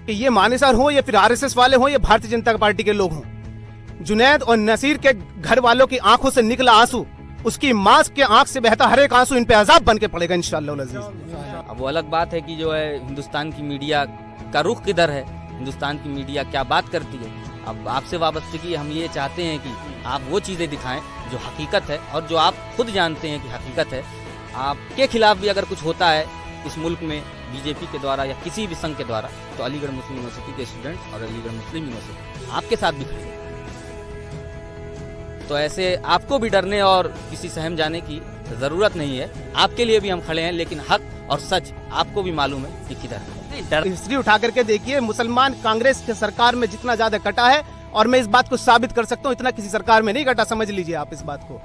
कि ये मानेसर हो या फिर आरएसएस वाले हो या भारतीय जनता पार्टी के लोग हों, जुनैद और नसीर के घर वालों की आंखों से निकला आंसू, उसकी मां के आंख से बहता हर एक आंसू इन पे अजाब बन के पड़ेगा इंशाअल्लाह अज़ीज़। अब वो अलग बात है कि जो है हिंदुस्तान की मीडिया का रुख किधर है, हिंदुस्तान की मीडिया क्या बात करती है। अब आपसे वाबस्तगी हम ये चाहते हैं कि आप वो चीज़ें दिखाएं जो हकीकत है और जो आप खुद जानते हैं कि हकीकत है। आपके खिलाफ भी अगर कुछ होता है इस मुल्क में बीजेपी के द्वारा या किसी भी संघ के द्वारा, तो अलीगढ़ मुस्लिम यूनिवर्सिटी के स्टूडेंट्स और अलीगढ़ मुस्लिम यूनिवर्सिटी आपके साथ भी खड़े हैं। तो ऐसे आपको भी डरने और किसी सहम जाने की ज़रूरत नहीं है। आपके लिए भी हम खड़े हैं, लेकिन हक और सच आपको भी मालूम है कि किधर है। हिस्ट्री उठा करके देखिए, मुसलमान कांग्रेस के सरकार में जितना ज्यादा कटा है, और मैं इस बात को साबित कर सकता हूँ, इतना किसी सरकार में नहीं कटा, समझ लीजिए आप इस बात को।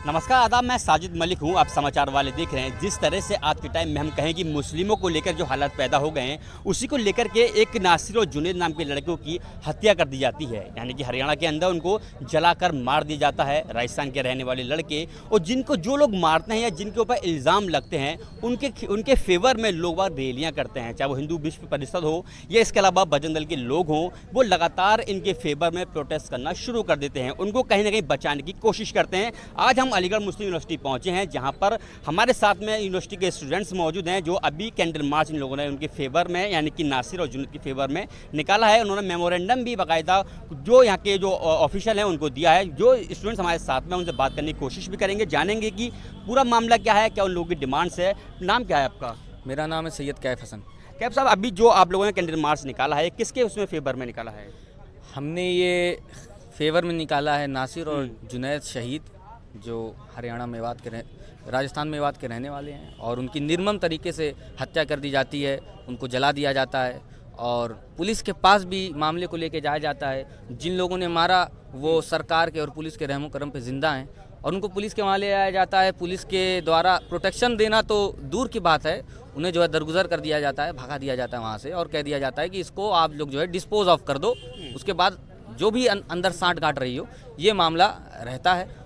नमस्कार आदाब, मैं साजिद मलिक हूं। आप समाचार वाले देख रहे हैं। जिस तरह से आज के टाइम में हम कहें कि मुस्लिमों को लेकर जो हालात पैदा हो गए हैं, उसी को लेकर के एक नासिर और जुनैद नाम के लड़कों की हत्या कर दी जाती है। यानी कि हरियाणा के अंदर उनको जलाकर मार दिया जाता है। राजस्थान के रहने वाले लड़के, और जिनको जो लोग मारते हैं या जिनके ऊपर इल्ज़ाम लगते हैं, उनके फेवर में लोग बाग रैलियाँ करते हैं, चाहे वो हिंदू विश्व परिषद हो या इसके अलावा बजरंग दल के लोग हों। वो लगातार इनके फेवर में प्रोटेस्ट करना शुरू कर देते हैं, उनको कहीं ना कहीं बचाने की कोशिश करते हैं। आज हम अलीगढ़ मुस्लिम यूनिवर्सिटी पहुंचे हैं, जहां पर हमारे साथ में यूनिवर्सिटी के स्टूडेंट्स मौजूद हैं, जो अभी कैंडल मार्च इन लोगों ने उनके फेवर में, यानी कि नासिर और जुनैद के फेवर में निकाला है। उन्होंने मेमोरेंडम भी बाकायदा जो यहाँ के जो ऑफिशियल हैं उनको दिया है। जो स्टूडेंट्स हमारे साथ में, उनसे बात करने की कोशिश भी करेंगे, जानेंगे कि पूरा मामला क्या है, क्या उन लोगों की डिमांड्स है। नाम क्या है आपका? मेरा नाम है सैयद कैफ हसन। कैफ साहब, अभी जो आप लोगों ने कैंडल मार्च निकाला है, किसके उसमें फेवर में निकाला है? हमने ये फेवर में निकाला है नासिर और जुनैद शहीद, जो हरियाणा मेवात के राजस्थान मेवात के रहने वाले हैं, और उनकी निर्मम तरीके से हत्या कर दी जाती है, उनको जला दिया जाता है, और पुलिस के पास भी मामले को लेके जाया जाता है। जिन लोगों ने मारा वो सरकार के और पुलिस के रहमो करम पे जिंदा हैं, और उनको पुलिस के वहाँ ले आया जाता है। पुलिस के द्वारा प्रोटेक्शन देना तो दूर की बात है, उन्हें जो है दरगुजर कर दिया जाता है, भगा दिया जाता है वहाँ से, और कह दिया जाता है कि इसको आप लोग जो है डिस्पोज ऑफ कर दो। उसके बाद जो भी अंदर सांठ गांठ रही हो, ये मामला रहता है।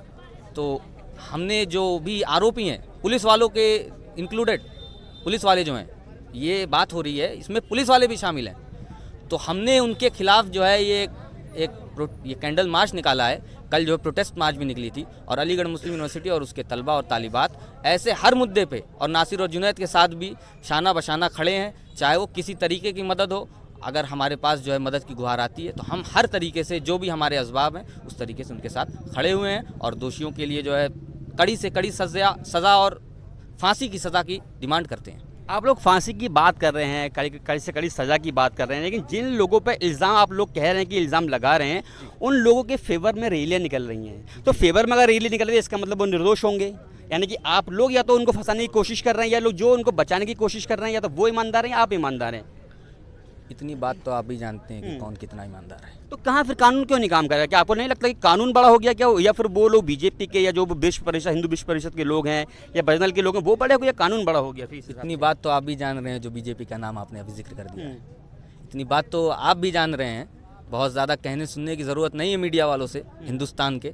तो हमने जो भी आरोपी हैं, पुलिस वालों के इंक्लूडेड, पुलिस वाले जो हैं, ये बात हो रही है, इसमें पुलिस वाले भी शामिल हैं, तो हमने उनके खिलाफ जो है ये कैंडल मार्च निकाला है। कल जो है प्रोटेस्ट मार्च भी निकली थी, और अलीगढ़ मुस्लिम यूनिवर्सिटी और उसके तलबा और तालिबात ऐसे हर मुद्दे पे, और नासिर और जुनैद के साथ भी शाना बशाना खड़े हैं। चाहे वो किसी तरीके की मदद हो, अगर हमारे पास जो है मदद की गुहार आती है, तो हम हर तरीके से, जो भी हमारे असबाब हैं, उस तरीके से उनके साथ खड़े हुए हैं, और दोषियों के लिए जो है कड़ी से कड़ी सज़ा और फांसी की सज़ा की डिमांड करते हैं। आप लोग फांसी की बात कर रहे हैं, कड़ी से कड़ी सज़ा की बात कर रहे हैं, लेकिन जिन लोगों पर इल्ज़ाम आप लोग कह रहे हैं कि इल्ज़ाम लगा रहे हैं, उन लोगों के फेवर में रैलियाँ निकल रही हैं। तो फेवर में अगर रैली निकल रही है, इसका मतलब वो निर्दोष होंगे। यानी कि आप लोग या तो उनको फंसाने की कोशिश कर रहे हैं, या लोग जो उनको बचाने की कोशिश कर रहे हैं, या तो वो ईमानदार हैं, आप ईमानदार हैं। इतनी बात तो आप भी जानते हैं कि कौन कितना ईमानदार है। तो कहाँ फिर कानून क्यों नहीं काम कर रहा है? क्या आपको नहीं लगता कि कानून बड़ा हो गया क्या, या फिर वो लोग बीजेपी के या जो विश्व परिषद, हिंदू विश्व परिषद के लोग हैं या बजरंग दल के लोग हैं, वो बड़े हो गया, कानून बड़ा हो गया? फिर इतनी बात तो आप भी जान रहे हैं, जो बीजेपी का नाम आपने अभी जिक्र कर दिया है, इतनी बात तो आप भी जान रहे हैं। बहुत ज़्यादा कहने सुनने की ज़रूरत नहीं है मीडिया वालों से हिंदुस्तान के।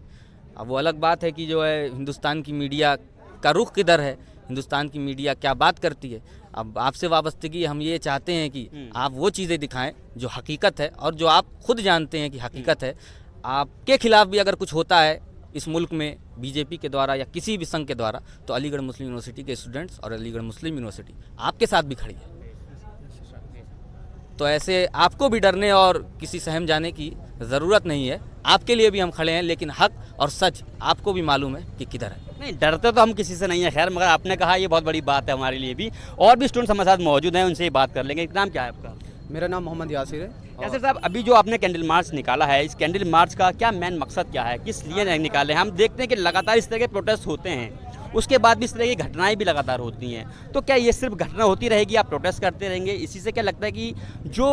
अब वो अलग बात है कि जो है हिंदुस्तान की मीडिया का रुख किधर है, हिंदुस्तान की मीडिया क्या बात करती है। अब आपसे वाबस्तगी हम ये चाहते हैं कि आप वो चीज़ें दिखाएं जो हकीकत है, और जो आप खुद जानते हैं कि हकीकत है। आपके खिलाफ भी अगर कुछ होता है इस मुल्क में बीजेपी के द्वारा या किसी भी संघ के द्वारा, तो अलीगढ़ मुस्लिम यूनिवर्सिटी के स्टूडेंट्स और अलीगढ़ मुस्लिम यूनिवर्सिटी आपके साथ भी खड़ी है। तो ऐसे आपको भी डरने और किसी सहम जाने की ज़रूरत नहीं है। आपके लिए भी हम खड़े हैं, लेकिन हक और सच आपको भी मालूम है कि किधर है। नहीं, डरते तो हम किसी से नहीं है, खैर, मगर आपने कहा ये बहुत बड़ी बात है हमारे लिए भी। और भी स्टूडेंट्स हमारे साथ मौजूद हैं, उनसे ही बात कर लेंगे। नाम क्या है आपका? मेरा नाम मोहम्मद यासिर है। यासिर साहब, अभी जो आपने कैंडल मार्च निकाला है, इस कैंडल मार्च का क्या मेन मकसद क्या है, किस लिए निकाले? हम देखते हैं कि लगातार इस तरह के प्रोटेस्ट होते हैं, उसके बाद भी इस तरह की घटनाएं भी लगातार होती हैं। तो क्या ये सिर्फ घटना होती रहेगी, आप प्रोटेस्ट करते रहेंगे? इसी से क्या लगता है कि जो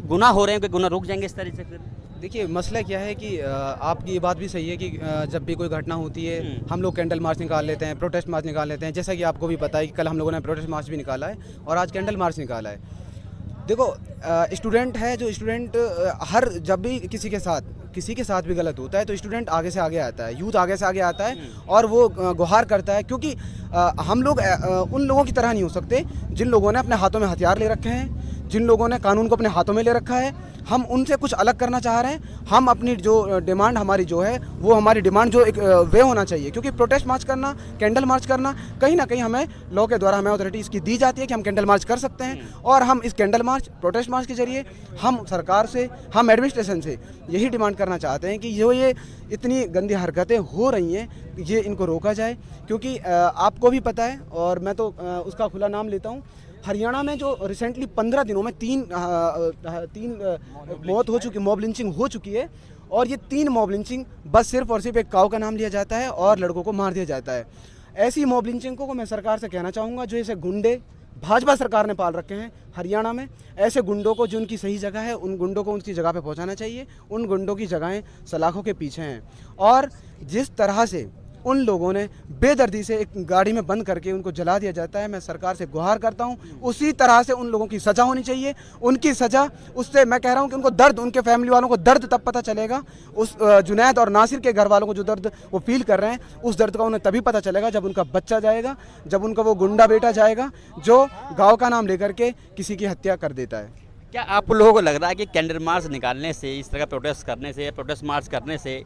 गुनाह हो रहे हैं, कि गुनाह रुक जाएंगे इस तरह से? फिर देखिए, मसला क्या है कि आपकी ये बात भी सही है कि जब भी कोई घटना होती है, हम लोग कैंडल मार्च निकाल लेते हैं, प्रोटेस्ट मार्च निकाल लेते हैं। जैसा कि आपको भी पता है कि कल हम लोगों ने प्रोटेस्ट मार्च भी निकाला है और आज कैंडल मार्च निकाला है। देखो, स्टूडेंट है, जो स्टूडेंट हर जब भी किसी के साथ भी गलत होता है, तो स्टूडेंट आगे से आगे आता है, यूथ आगे से आगे आता है, और वो गुहार करता है। क्योंकि हम लोग उन लोगों की तरह नहीं हो सकते जिन लोगों ने अपने हाथों में हथियार ले रखे हैं, जिन लोगों ने कानून को अपने हाथों में ले रखा है, हम उनसे कुछ अलग करना चाह रहे हैं। हम अपनी जो डिमांड हमारी जो है वो हमारी डिमांड जो एक वे होना चाहिए, क्योंकि प्रोटेस्ट मार्च करना, कैंडल मार्च करना कहीं ना कहीं हमें लॉ के द्वारा हमें अथॉरिटी इसकी दी जाती है कि हम कैंडल मार्च कर सकते हैं। और हम इस कैंडल मार्च, प्रोटेस्ट मार्च के जरिए हम सरकार से, हम एडमिनिस्ट्रेशन से यही डिमांड करना चाहते हैं कि जो ये इतनी गंदी हरकतें हो रही हैं ये इनको रोका जाए। क्योंकि आपको भी पता है और मैं तो उसका खुला नाम लेता हूँ, हरियाणा में जो रिसेंटली 15 दिनों में तीन मौत हो चुकी, मॉब लिंचिंग हो चुकी है। और ये 3 मॉब लिंचिंग बस सिर्फ और सिर्फ एक काऊ का नाम लिया जाता है और लड़कों को मार दिया जाता है। ऐसी मॉब लिंचिंग को मैं सरकार से कहना चाहूँगा, जो ऐसे गुंडे भाजपा सरकार ने पाल रखे हैं हरियाणा में, ऐसे गुंडों को जो उनकी सही जगह है उन गुंडों को उनकी जगह पे पहुंचाना चाहिए। उन गुंडों की जगहें सलाखों के पीछे हैं। और जिस तरह से उन लोगों ने बेदर्दी से एक गाड़ी में बंद करके उनको जला दिया जाता है, मैं सरकार से गुहार करता हूं उसी तरह से उन लोगों की सज़ा होनी चाहिए। उनकी सज़ा, उससे मैं कह रहा हूं कि उनको दर्द, उनके फैमिली वालों को दर्द तब पता चलेगा, उस जुनैद और नासिर के घर वालों को जो दर्द वो फील कर रहे हैं, उस दर्द का उन्हें तभी पता चलेगा जब उनका बच्चा जाएगा, जब उनका वो गुंडा बेटा जाएगा जो गाँव का नाम लेकर के किसी की हत्या कर देता है। क्या आप लोगों को लग रहा है कि कैंडल मार्च निकालने से, इस तरह का प्रोटेस्ट करने से, प्रोटेस्ट मार्च करने से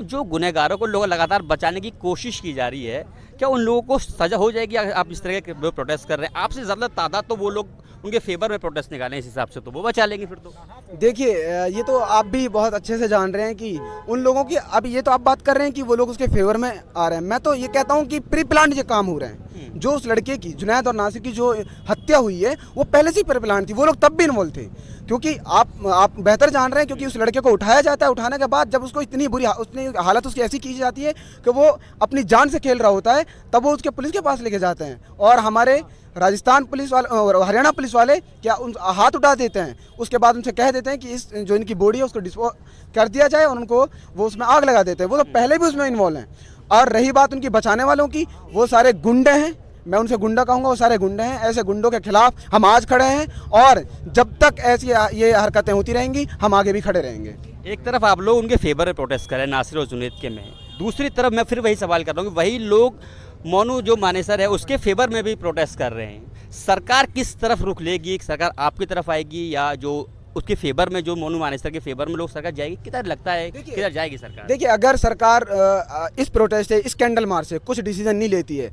जो गुनहगारों को लोग लगातार बचाने की कोशिश की जा रही है, क्या उन लोगों को सजा हो जाएगी? अगर आप इस तरह के प्रोटेस्ट कर रहे हैं, आपसे ज़्यादा तादाद तो वो लोग उनके फेवर में प्रोटेस्ट निकालें, इस हिसाब से तो वो बचा लेंगे फिर तो। देखिए, ये तो आप भी बहुत अच्छे से जान रहे हैं कि उन लोगों की, अब ये तो आप बात कर रहे हैं कि वो लोग उसके फेवर में आ रहे हैं। मैं तो ये कहता हूँ कि प्री प्लान ये काम हो रहे हैं। जो उस लड़के की, जुनैद और नासिर की जो हत्या हुई है वो पहले से ही प्री प्लान थी, वो लोग तब भी इन्वॉल्व थे। क्योंकि आप बेहतर जान रहे हैं, क्योंकि उस लड़के को उठाया जाता है, उठाने के बाद जब उसको इतनी बुरी हालत उसकी ऐसी की जाती है कि वो अपनी जान से खेल रहा होता है, तब वो उसके पुलिस के पास लेके जाते हैं। और हमारे राजस्थान पुलिस वाले और हरियाणा पुलिस वाले क्या उन हाथ उठा देते हैं, उसके बाद उनसे कह देते हैं कि इस जो इनकी बॉडी है उसको डिस्पोज कर दिया जाए, और उनको वो उसमें आग लगा देते हैं। वो तो पहले भी उसमें इन्वॉल्व हैं। और रही बात उनकी बचाने वालों की, वो सारे गुंडे हैं, मैं उनसे गुंडा कहूँगा, वो सारे गुंडे हैं। ऐसे गुंडों के खिलाफ हम आज खड़े हैं और जब तक ऐसी ये हरकतें होती रहेंगी हम आगे भी खड़े रहेंगे। एक तरफ आप लोग उनके फेवर में प्रोटेस्ट कर रहे हैं, नासिर और जुनैद के में, दूसरी तरफ मैं फिर वही सवाल कर रहा हूँ कि वही लोग मोनू जो मानेसर है उसके फेवर में भी प्रोटेस्ट कर रहे हैं। सरकार किस तरफ रुख लेगी? सरकार आपकी तरफ आएगी या जो उसके फेवर में, जो मोनू मानेसर के फेवर में लोग, सरकार जाएगी? किधर लगता है किधर जाएगी सरकार? देखिए, अगर सरकार इस प्रोटेस्ट से, इस कैंडल मार्च से कुछ डिसीजन नहीं लेती है,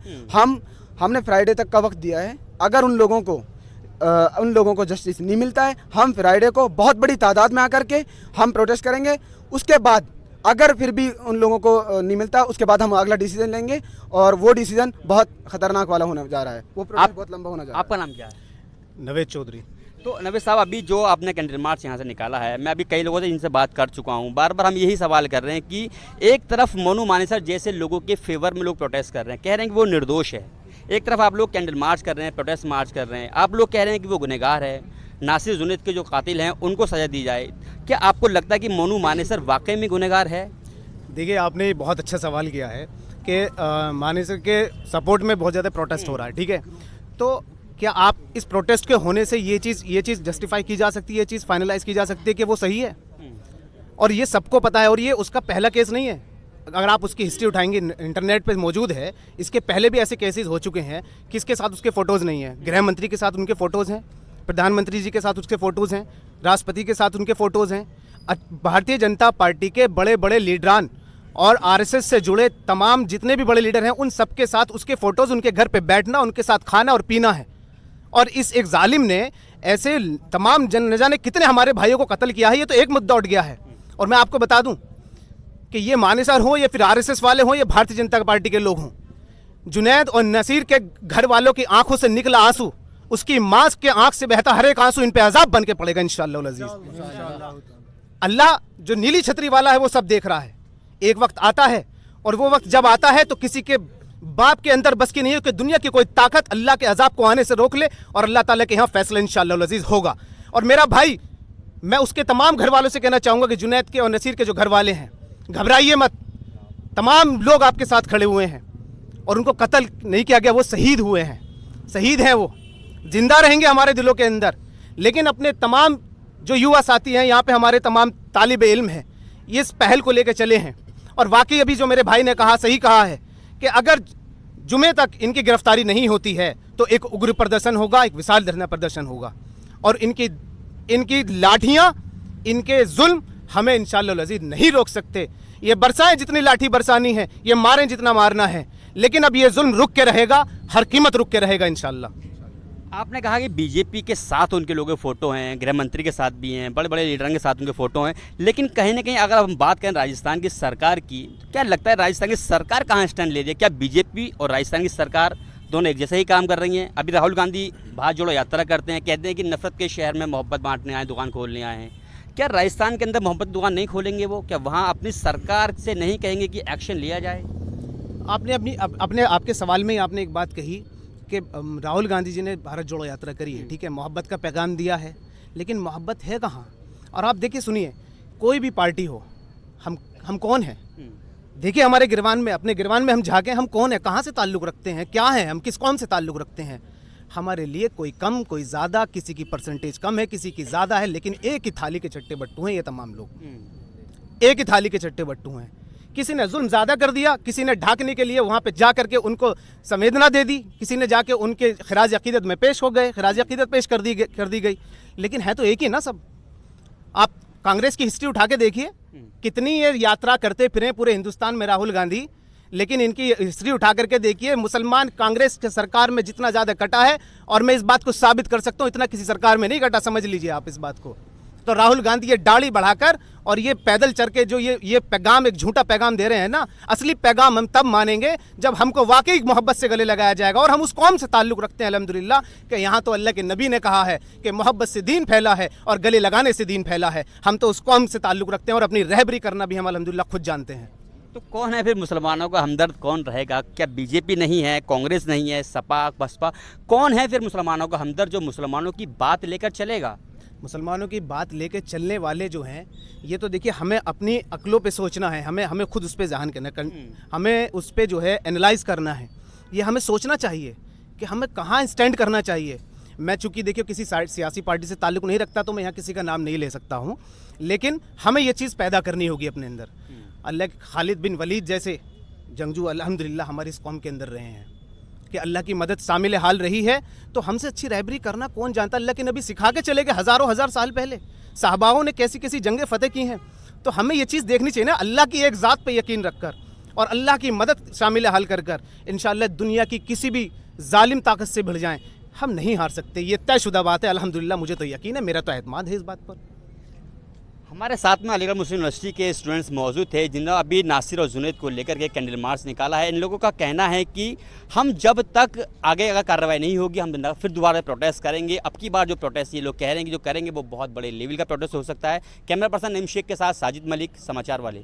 हमने फ्राइडे तक का वक्त दिया है। अगर उन लोगों को जस्टिस नहीं मिलता है, हम फ्राइडे को बहुत बड़ी तादाद में आकर के हम प्रोटेस्ट करेंगे। उसके बाद अगर फिर भी उन लोगों को नहीं मिलता, उसके बाद हम अगला डिसीजन लेंगे, और वो डिसीजन बहुत खतरनाक वाला होने जा रहा है। वो प्रोटेस्ट बहुत लंबा होना जा रहा है। आपका नाम क्या है? नवेद चौधरी। तो नवेद साहब, अभी जो आपने कैंडल मार्च यहाँ से निकाला है, मैं अभी कई लोगों से इनसे बात कर चुका हूँ, बार बार हम यही सवाल कर रहे हैं कि एक तरफ मोनू मानेसर जैसे लोगों के फेवर में लोग प्रोटेस्ट कर रहे हैं, कह रहे हैं कि वो निर्दोष है। एक तरफ आप लोग कैंडल मार्च कर रहे हैं, प्रोटेस्ट मार्च कर रहे हैं, आप लोग कह रहे हैं कि वो गुनहगार है, नासिर जुनैद के जो कातिल हैं उनको सज़ा दी जाए। क्या आपको लगता है कि मोनू मानेसर वाकई में गुनहगार है? देखिए, आपने बहुत अच्छा सवाल किया है कि मानेसर के सपोर्ट में बहुत ज़्यादा प्रोटेस्ट हो रहा है, ठीक है। तो क्या आप इस प्रोटेस्ट के होने से ये चीज़ जस्टिफाई की जा सकती है, ये चीज़ फाइनलाइज की जा सकती है कि वो सही है? और ये सबको पता है, और ये उसका पहला केस नहीं है। अगर आप उसकी हिस्ट्री उठाएंगे, इंटरनेट पे मौजूद है, इसके पहले भी ऐसे केसेस हो चुके हैं। किसके साथ उसके फ़ोटोज़ नहीं हैं? गृह मंत्री के साथ उनके फ़ोटोज़ हैं, प्रधानमंत्री जी के साथ उसके फ़ोटोज़ हैं, राष्ट्रपति के साथ उनके फ़ोटोज़ हैं। भारतीय जनता पार्टी के बड़े बड़े लीडरान और आरएसएस से जुड़े तमाम जितने भी बड़े लीडर हैं, उन सबके साथ उसके फ़ोटोज़, उनके घर पे बैठना, उनके साथ खाना और पीना है। और इस एक जालिम ने ऐसे तमाम न जाने कितने हमारे भाइयों को कत्ल किया है। ये तो एक मुद्दा उठ गया है। और मैं आपको बता दूं कि ये मानेसर हो या फिर आरएसएस वाले हों या भारतीय जनता पार्टी के लोग हों, जुनैद और नसीर के घर वालों की आंखों से निकला आंसू, उसकी माँ के आंख से बहता हर एक आंसू इन पे अजाब बन के पड़ेगा इंशाअल्लाह अज़ीज़। अल्लाह जो नीली छतरी वाला है वो सब देख रहा है। एक वक्त आता है, और वो वक्त जब आता है तो किसी के बाप के अंदर बस की नहीं है कि दुनिया की कोई ताकत अल्लाह के अजाब को आने से रोक ले, और अल्लाह ताला के यहाँ फैसला इंशाअल्लाह अज़ीज़ होगा। और मेरा भाई, मैं उसके तमाम घर वालों से कहना चाहूँगा कि जुनैद के और नसीर के जो घर वाले हैं, घबराइए मत। तमाम लोग आपके साथ खड़े हुए हैं और उनको कत्ल नहीं किया गया, वो शहीद हुए हैं, शहीद हैं, वो जिंदा रहेंगे हमारे दिलों के अंदर। लेकिन अपने तमाम जो युवा साथी हैं यहाँ पे, हमारे तमाम तालिब इल्म हैं, ये इस पहल को लेकर चले हैं। और वाकई अभी जो मेरे भाई ने कहा, सही कहा है कि अगर जुमे तक इनकी गिरफ्तारी नहीं होती है तो एक उग्र प्रदर्शन होगा, एक विशाल धरना प्रदर्शन होगा। और इनकी लाठियां, इनके जुल्म हमें इंशाअल्लाह अज़ीज़ नहीं रोक सकते। ये बरसाएं जितनी लाठी बरसानी है, ये मारें जितना मारना है, लेकिन अब ये जुल्म रुक के रहेगा, हर कीमत रुक के रहेगा इंशाअल्लाह। आपने कहा कि बीजेपी के साथ उनके लोगों के फ़ोटो हैं, गृह मंत्री के साथ भी हैं, बड़े बड़े लीडरों के साथ उनके फ़ोटो हैं, लेकिन कहीं ना कहीं अगर हम बात करें राजस्थान की सरकार की, क्या लगता है राजस्थान की सरकार कहाँ स्टैंड ले रही है? क्या बीजेपी और राजस्थान की सरकार दोनों एक जैसे ही काम कर रही हैं? अभी राहुल गांधी भारत जोड़ो यात्रा करते हैं, कहते हैं कि नफरत के शहर में मोहब्बत बांटने आए, दुकान खोलने आए हैं। क्या राजस्थान के अंदर मोहब्बत दुकान नहीं खोलेंगे वो? क्या वहाँ अपनी सरकार से नहीं कहेंगे कि एक्शन लिया जाए? आपने आपके सवाल में ही आपने एक बात कही कि राहुल गांधी जी ने भारत जोड़ो यात्रा करी है, ठीक है, मोहब्बत का पैगाम दिया है, लेकिन मोहब्बत है कहाँ? और आप देखिए, सुनिए, कोई भी पार्टी हो, हम कौन हैं? देखिए हमारे गिरवान में, अपने गिरवान में हम झाँके, हम कौन है, कहाँ से ताल्लुक़ रखते हैं, क्या हैं हम, किस कौम से ताल्लुक़ रखते हैं? हमारे लिए कोई कम कोई ज़्यादा, किसी की परसेंटेज कम है, किसी की ज़्यादा है, लेकिन एक ही थाली के चट्टे बट्टू हैं ये तमाम लोग, एक ही थाली के चट्टे बट्टू हैं। किसी ने जुल्म ज़्यादा कर दिया, किसी ने ढाकने के लिए वहाँ पे जा करके उनको संवेदना दे दी, किसी ने जाके उनके खिराज अक़ीदत में पेश हो गए, खिराज अक़ीदत पेश कर दी गई, लेकिन है तो एक ही ना सब। आप कांग्रेस की हिस्ट्री उठा के देखिए, कितनी ये यात्रा करते फिरें पूरे हिंदुस्तान में राहुल गांधी, लेकिन इनकी हिस्ट्री उठा करके देखिए, मुसलमान कांग्रेस के सरकार में जितना ज़्यादा कटा है, और मैं इस बात को साबित कर सकता हूँ, इतना किसी सरकार में नहीं कटा, समझ लीजिए आप इस बात को। तो राहुल गांधी ये दाढ़ी बढ़ाकर और ये पैदल चल के जो ये पैगाम, एक झूठा पैगाम दे रहे हैं ना, असली पैगाम हम तब मानेंगे जब हमको वाकई मोहब्बत से गले लगाया जाएगा। और हम उस कौम से ताल्लुक़ रखते हैं अल्हम्दुलिल्लाह कि यहाँ तो अल्लाह के नबी ने कहा है कि मोहब्बत से दीन फैला है और गले लगाने से दीन फैला है। हम तो उस कौम से ताल्लुक़ रखते हैं और अपनी रहबरी करना भी हम अल्हम्दुलिल्लाह खुद जानते हैं। तो कौन है फिर मुसलमानों का हमदर्द? कौन रहेगा? क्या बीजेपी नहीं है, कांग्रेस नहीं है, सपा बसपा, कौन है फिर मुसलमानों का हमदर्द जो मुसलमानों की बात लेकर चलेगा? मुसलमानों की बात लेके चलने वाले जो हैं, ये तो देखिए हमें अपनी अक्लों पे सोचना है, हमें खुद उस पे ज़हन करना, हमें उस पे जो है एनालाइज करना है। ये हमें सोचना चाहिए कि हमें कहाँ स्टैंड करना चाहिए। मैं चूँकि देखिए किसी सियासी पार्टी से ताल्लुक़ नहीं रखता, तो मैं यहाँ किसी का नाम नहीं ले सकता हूँ, लेकिन हमें ये चीज़ पैदा करनी होगी अपने अंदर। अल्लाह के खालिद बिन वलीद जैसे जंगजू अल्हम्दुलिल्लाह हमारी इस कौम के अंदर रहे हैं कि अल्लाह की मदद शामिल हाल रही है, तो हमसे अच्छी रहबरी करना कौन जानता। अल्लाह के नबी सिखा के चले गए हज़ारों हज़ार साल पहले, साहबाओं ने कैसी कैसी जंगें फ़तेह की हैं। तो हमें ये चीज़ देखनी चाहिए ना, अल्लाह की एक ज़ात पे यकीन रखकर और अल्लाह की मदद शामिल हाल कर इंशाअल्लाह दुनिया की किसी भी जालिम ताकत से भिड़ जाएँ, हम नहीं हार सकते। ये तयशुदा बात है अल्हम्दुलिल्लाह, मुझे तो यकीन है, मेरा तो एतमाद है इस बात पर। हमारे साथ में अलीगढ़ मुस्लिम यूनिवर्सिटी के स्टूडेंट्स मौजूद थे जिन्होंने अभी नासिर और जुनैद को लेकर के कैंडल मार्च निकाला है। इन लोगों का कहना है कि हम जब तक आगे अगर कार्रवाई नहीं होगी, हम फिर दोबारा प्रोटेस्ट करेंगे। अब की बार जो प्रोटेस्ट ये लोग कह रहे हैं कि जो करेंगे वो बहुत बड़े लेवल का प्रोटेस्ट हो सकता है। कैमरा पर्सन नईम शेख के साथ साजिद मलिक, समाचार वाले।